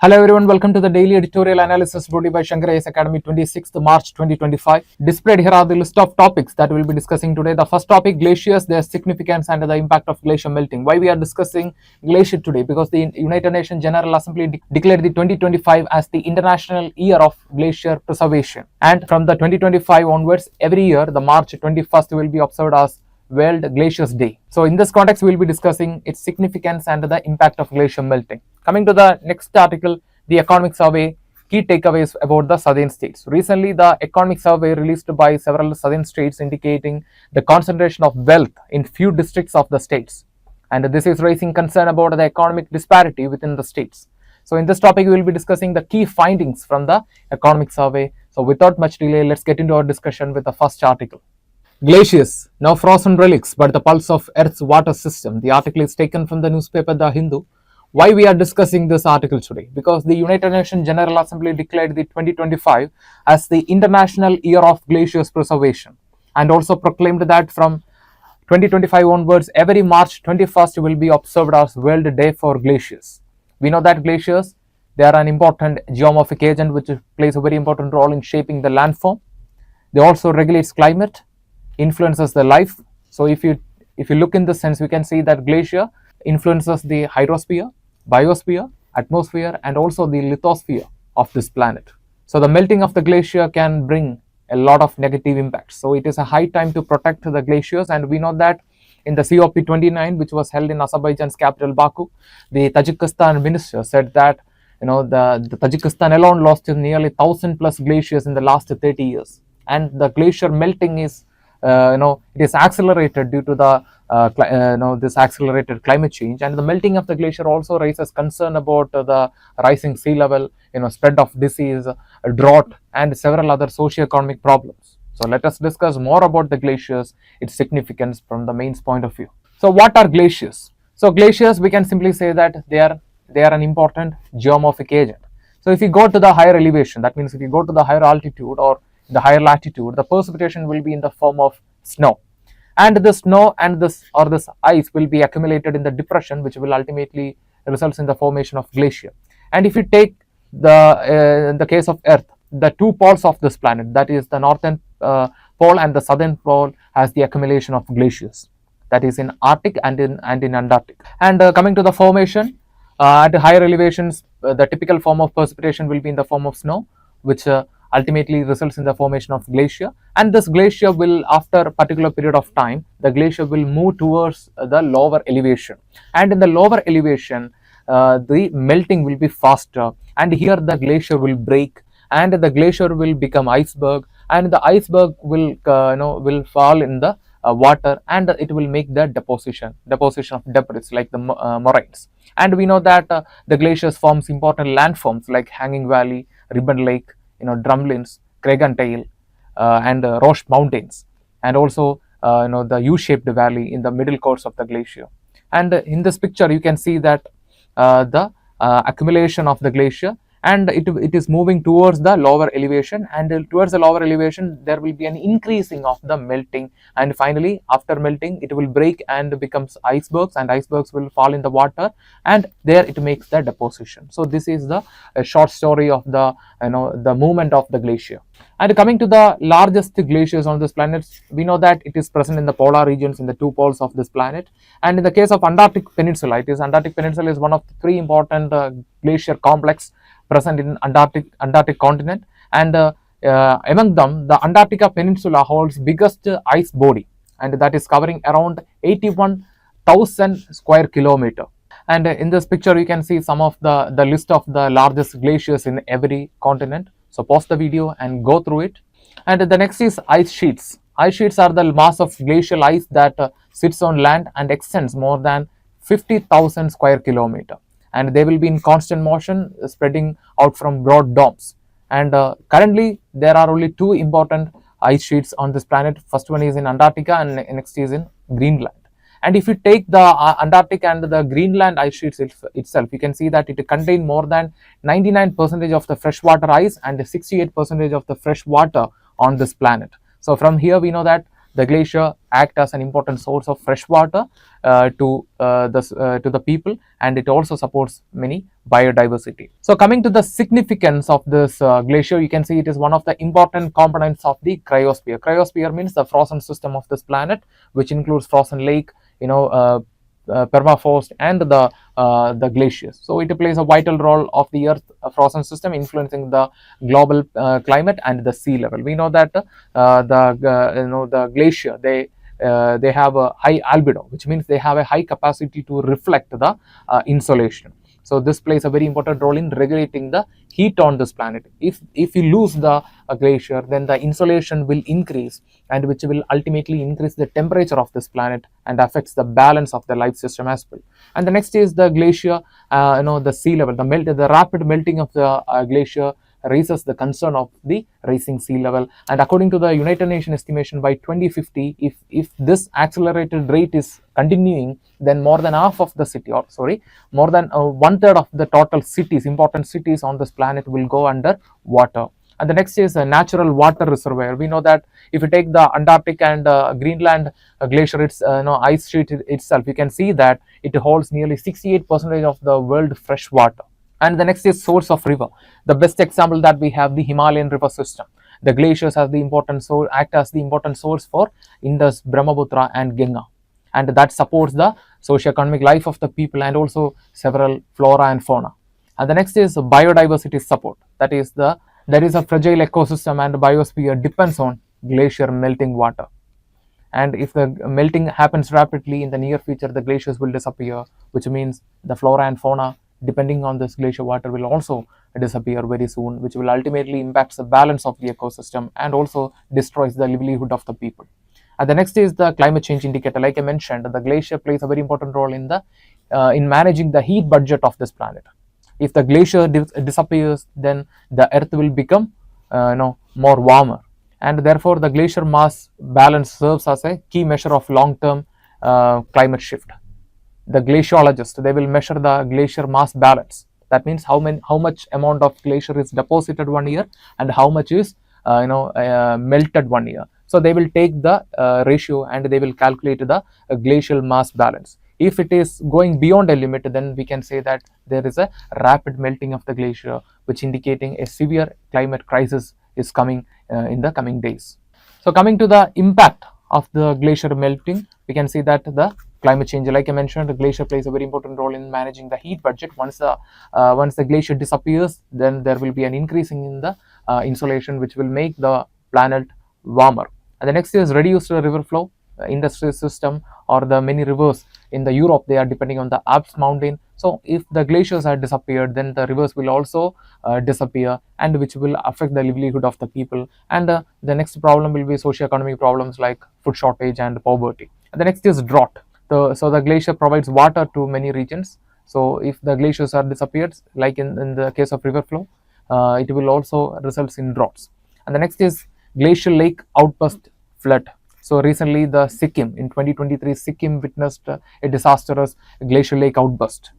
Hello everyone, welcome to the daily editorial analysis brought to you by Shankar IAS Academy, 26th March 2025. Displayed here are the list of topics that we'll be discussing today. The first topic, glaciers, their significance and the impact of glacier melting. Why we are discussing glacier today? Because the United Nations General Assembly declared the 2025 as the International Year of Glacier Preservation. And from the 2025 onwards, every year, the March 21st will be observed as World Glaciers Day. So in this context, we will be discussing its significance and the impact of glacier melting. Coming to the next article, the economic survey, key takeaways about the southern states. Recently, the economic survey released by several southern states indicating the concentration of wealth in few districts of the states. And this is raising concern about the economic disparity within the states. So in this topic, we will be discussing the key findings from the economic survey. So without much delay, let's get into our discussion with the first article. Glaciers, now frozen relics, but the pulse of Earth's water system. The article is taken from the newspaper The Hindu. Why we are discussing this article today? Because the United Nations General Assembly declared the 2025 as the International Year of Glaciers Preservation and also proclaimed that from 2025 onwards, every March 21st will be observed as World Day for Glaciers. We know that glaciers, they are an important geomorphic agent which plays a very important role in shaping the landform. They also regulates climate, influences the life. So if you look in this sense, we can see that glacier influences the hydrosphere, biosphere, atmosphere, and also the lithosphere of this planet. So the melting of the glacier can bring a lot of negative impacts. So it is a high time to protect the glaciers, and we know that in the COP29, which was held in Azerbaijan's capital Baku, the Tajikistan minister said that the Tajikistan alone lost nearly 1,000 plus glaciers in the last 30 years, and the glacier melting is it is accelerated due to the this accelerated climate change, and the melting of the glacier also raises concern about the rising sea level, spread of disease, drought, and several other socio-economic problems. So let us discuss more about the glaciers, its significance from the main point of view. So what are glaciers? So glaciers, we can simply say that they are an important geomorphic agent. So if you go to the higher elevation, that means if you go to the higher altitude or the higher latitude, the precipitation will be in the form of snow, and the snow and this ice will be accumulated in the depression, which will ultimately results in the formation of glacier. And if you take the case of Earth, the two poles of this planet, that is the northern pole and the southern pole, has the accumulation of glaciers, that is in Arctic and in Antarctic. And coming to the formation, at higher elevations, the typical form of precipitation will be in the form of snow, which ultimately results in the formation of glacier. And this glacier will, after a particular period of time, the glacier will move towards the lower elevation, and in the lower elevation the melting will be faster, and here the glacier will break, and the glacier will become iceberg, and the iceberg will will fall in the water, and it will make the deposition of debris like the moraines. And we know that the glaciers forms important landforms like Hanging Valley, Ribbon Lake, Drumlins, Craig and Tail, and Roche Mountains, and also the U-shaped valley in the middle course of the glacier. And in this picture, you can see that the accumulation of the glacier, and it is moving towards the lower elevation, and towards the lower elevation there will be an increasing of the melting, and finally after melting it will break and becomes icebergs, and icebergs will fall in the water, and there it makes the deposition. So this is the short story of the the movement of the glacier. And coming to the largest glaciers on this planet, we know that it is present in the polar regions, in the two poles of this planet. And in the case of Antarctic Peninsula, Antarctic Peninsula is one of the three important glacier complex present in Antarctic continent, and among them the Antarctica Peninsula holds biggest ice body, and that is covering around 81,000 square kilometer. And in this picture you can see some of the list of the largest glaciers in every continent. So pause the video and go through it. And the next is ice sheets. Ice sheets are the mass of glacial ice that sits on land and extends more than 50,000 square kilometer, and they will be in constant motion, spreading out from broad domes. And currently there are only two important ice sheets on this planet. First one is in Antarctica, and next is in Greenland. And if you take the Antarctic and the Greenland ice sheets itself, you can see that it contains more than 99% of the freshwater ice and 68% of the fresh water on this planet. So from here we know that The glacier act as an important source of fresh water to the people, and it also supports many biodiversity. So coming to the significance of this glacier, you can see it is one of the important components of the cryosphere. Cryosphere means the frozen system of this planet, which includes frozen lake, permafrost, and the glaciers. So it plays a vital role of the Earth frozen system, influencing the global climate and the sea level. We know that the glacier, they have a high albedo, which means they have a high capacity to reflect the insolation. So this plays a very important role in regulating the heat on this planet. If you lose the glacier, then the insolation will increase, and which will ultimately increase the temperature of this planet and affects the balance of the life system as well. And the next is the glacier, the sea level, the rapid melting of the glacier raises the concern of the rising sea level. And according to the United Nations estimation, by 2050, if this accelerated rate is continuing, then more than half of the city, or sorry, more than one third of the total cities, important cities on this planet, will go under water. And the next is a natural water reservoir. We know that if you take the Antarctic and Greenland glacier, its ice sheet itself, you can see that it holds nearly 68% of the world fresh water. And the next is source of river. The best example that we have, the Himalayan river system. The glaciers have the important source, act as the important source for Indus, Brahmaputra, and Ganga, and that supports the socio-economic life of the people and also several flora and fauna. And the next is biodiversity support. That is there is a fragile ecosystem, and the biosphere depends on glacier melting water. And if the melting happens rapidly in the near future, the glaciers will disappear, which means the flora and fauna depending on this glacier water will also disappear very soon, which will ultimately impact the balance of the ecosystem and also destroys the livelihood of the people. And the next is the climate change indicator. Like I mentioned, the glacier plays a very important role in managing the heat budget of this planet. If the glacier disappears, then the earth will become more warmer, and therefore the glacier mass balance serves as a key measure of long-term climate shift. The glaciologists, they will measure the glacier mass balance. That means how much amount of glacier is deposited 1 year and how much is melted 1 year. So they will take the ratio and they will calculate the glacial mass balance. If it is going beyond a limit, then we can say that there is a rapid melting of the glacier, which indicating a severe climate crisis is coming in the coming days. So coming to the impact of the glacier melting, we can see that the climate change, like I mentioned, the glacier plays a very important role in managing the heat budget. Once the glacier disappears, then there will be an increasing in the insolation, which will make the planet warmer. And the next is reduced river flow. Industry system or the many rivers in the Europe, they are depending on the Alps mountain. So if the glaciers are disappeared, then the rivers will also disappear, and which will affect the livelihood of the people. And the next problem will be socio-economic problems like food shortage and poverty. And the next is drought. So the glacier provides water to many regions. So if the glaciers are disappeared, like in the case of river flow, it will also result in droughts. And the next is glacial lake outburst flood. So recently the Sikkim, in 2023, Sikkim witnessed a disastrous glacial lake outburst,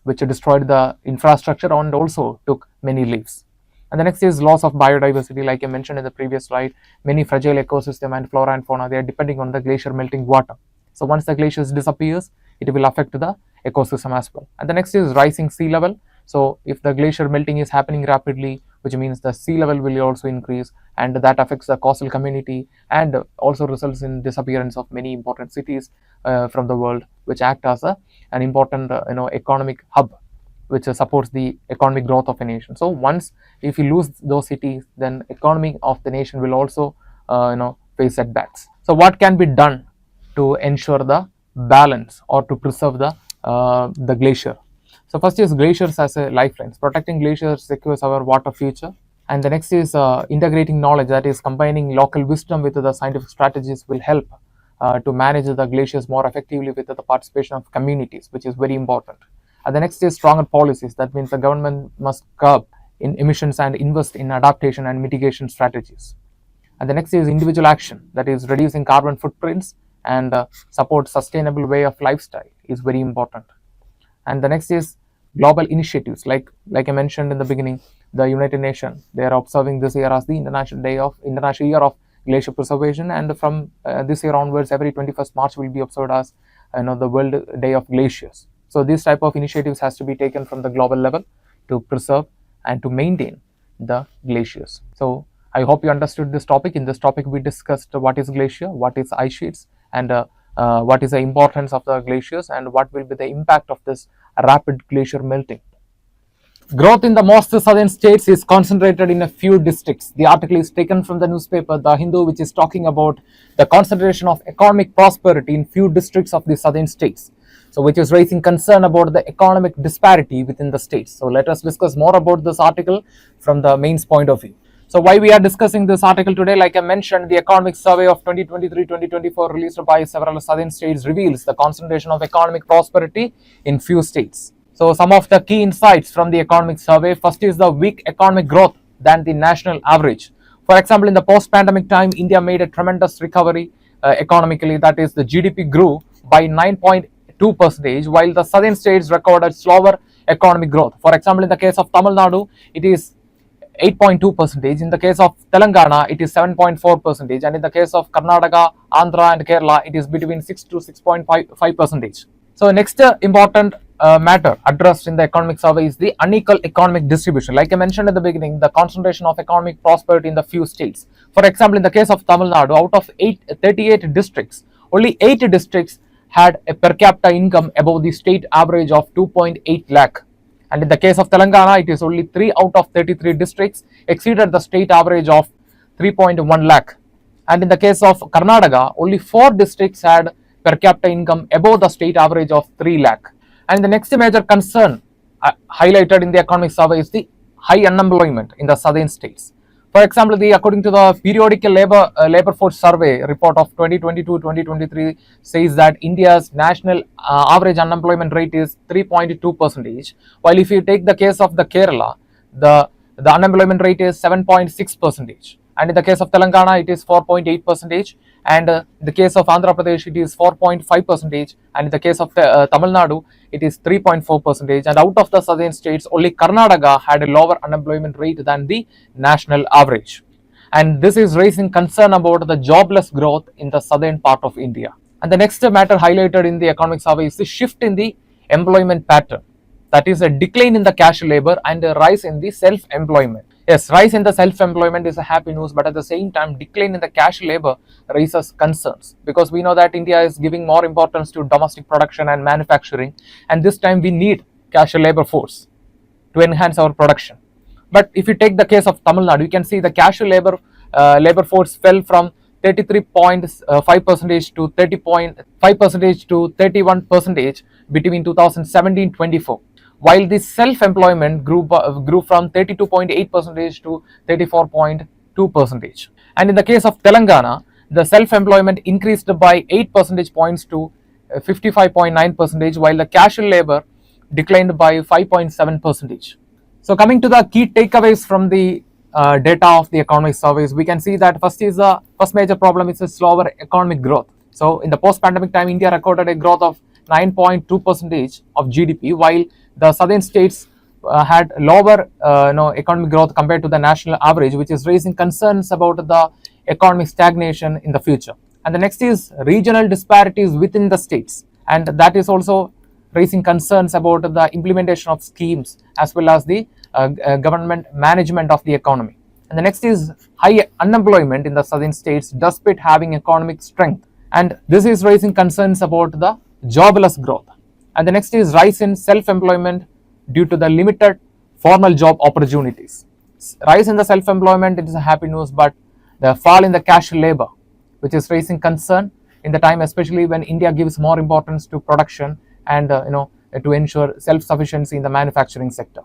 which destroyed the infrastructure and also took many lives. And the next is loss of biodiversity. Like I mentioned in the previous slide, many fragile ecosystem and flora and fauna, they are depending on the glacier melting water. So once the glaciers disappears, it will affect the ecosystem as well. And the next is rising sea level. So if the glacier melting is happening rapidly, which means the sea level will also increase, and that affects the coastal community and also results in disappearance of many important cities from the world, which act as an important economic hub, which supports the economic growth of a nation. So once if you lose those cities, then economy of the nation will also face setbacks. So what can be done to ensure the balance or to preserve the glacier? So first is glaciers as a lifeline. Protecting glaciers secures our water future. And the next is integrating knowledge, that is combining local wisdom with the scientific strategies will help to manage the glaciers more effectively with the participation of communities, which is very important. And the next is stronger policies. That means the government must curb in emissions and invest in adaptation and mitigation strategies. And the next is individual action, that is reducing carbon footprints and support sustainable way of lifestyle is very important. And the next is global initiatives, like I mentioned in the beginning, the United Nations, they are observing this year as the International Year of glacier preservation, and from this year onwards, every 21st March will be observed as the World Day of Glaciers. So this type of initiatives has to be taken from the global level to preserve and to maintain the glaciers. So I hope you understood this topic. In this topic, we discussed what is glacier, what is ice sheets, and what is the importance of the glaciers, and what will be the impact of this rapid glacier melting. Growth in the most southern states is concentrated in a few districts. The article is taken from the newspaper The Hindu, which is talking about the concentration of economic prosperity in few districts of the southern states. So which is raising concern about the economic disparity within the states. So let us discuss more about this article from the mains point of view. So why we are discussing this article today, like I mentioned, the economic survey of 2023-2024 released by several southern states reveals the concentration of economic prosperity in few states. So some of the key insights from the economic survey: first is the weak economic growth than the national average. For example, in the post-pandemic time, India made a tremendous recovery economically. That is, the GDP grew by 9.2%, while the southern states recorded slower economic growth. For example, in the case of Tamil Nadu, it is 8.2%. In the case of Telangana, it is 7.4%, and in the case of Karnataka, Andhra, and Kerala, it is between 6 to 6.5%. So next important matter addressed in the economic survey is the unequal economic distribution. Like I mentioned at the beginning, the concentration of economic prosperity in the few states. For example, in the case of Tamil Nadu, out of 38 districts, only 8 districts had a per capita income above the state average of 2.8 lakh. And in the case of Telangana, it is only 3 out of 33 districts exceeded the state average of 3.1 lakh. And in the case of Karnataka, only 4 districts had per capita income above the state average of 3 lakh. And the next major concern highlighted in the economic survey is the high unemployment in the southern states. For example, according to the periodical labor force survey report of 2022-2023 says that India's national average unemployment rate is 3.2%, while if you take the case of the Kerala, the unemployment rate is 7.6%, and in the case of Telangana it is 4.8%, and in the case of Andhra Pradesh it is 4.5%, and in the case of Tamil Nadu it is 3.4%, and out of the southern states only Karnataka had a lower unemployment rate than the national average. And this is raising concern about the jobless growth in the southern part of India. And the next matter highlighted in the economic survey is the shift in the employment pattern. That is, a decline in the casual labor and a rise in the self-employment. Yes, rise in the self-employment is a happy news, but at the same time, decline in the casual labor raises concerns, because we know that India is giving more importance to domestic production and manufacturing, and this time we need casual labor force to enhance our production. But if you take the case of Tamil Nadu, you can see the casual labor force fell from 33.5% to 30.5% to 31% between 2017-24. While the self-employment grew from 32.8% to 34.2%. And in the case of Telangana, the self-employment increased by 8 percentage points to 55.9%, while the casual labor declined by 5.7%. So coming to the key takeaways from the data of the economic surveys, we can see that first major problem is a slower economic growth. So in the post-pandemic time, India recorded a growth of 9.2% of GDP, while the southern states had lower economic growth compared to the national average, which is raising concerns about the economic stagnation in the future. And the next is regional disparities within the states, and that is also raising concerns about the implementation of schemes as well as the government management of the economy. And the next is high unemployment in the southern states despite having economic strength, and this is raising concerns about the jobless growth. And the next is rise in self-employment due to the limited formal job opportunities. Rise in the self-employment, it is a happy news, but the fall in the casual labor, which is raising concern in the time, especially when India gives more importance to production and to ensure self-sufficiency in the manufacturing sector.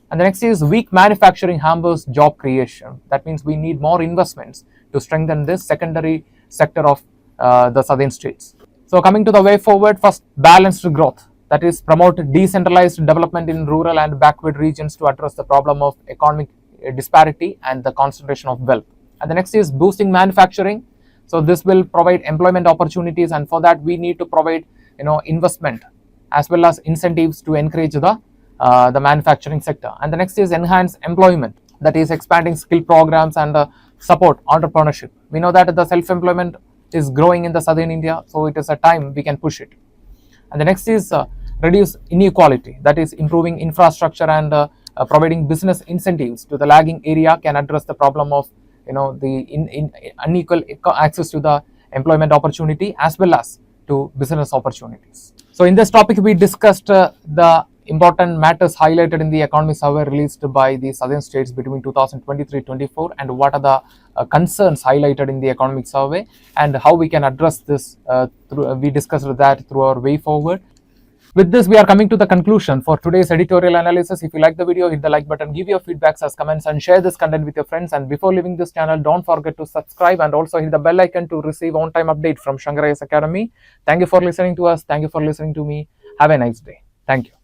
And the next is weak manufacturing hampers job creation. That means we need more investments to strengthen this secondary sector of the southern states. So coming to the way forward, first, balanced growth. That is, promote decentralized development in rural and backward regions to address the problem of economic disparity and the concentration of wealth. And the next is boosting manufacturing. So this will provide employment opportunities, and for that we need to provide investment as well as incentives to encourage the manufacturing sector. And the next is enhance employment. That is, expanding skill programs and support entrepreneurship We know that the self-employment is growing in the southern India, so it is a time we can push it. And the next is reduce inequality, that is improving infrastructure and providing business incentives to the lagging area can address the problem of the unequal access to the employment opportunity as well as to business opportunities. So in this topic we discussed the important matters highlighted in the economic survey released by the southern states between 2023-24 and what are the concerns highlighted in the economic survey and how we can address this we discussed that through our way forward. With this, we are coming to the conclusion for today's editorial analysis. If you like the video, hit the like button, give your feedbacks as comments, and share this content with your friends. And before leaving this channel, don't forget to subscribe and also hit the bell icon to receive on-time update from Shankar IAS Academy. Thank you for listening to us. Thank you for listening to me. Have a nice day. Thank you.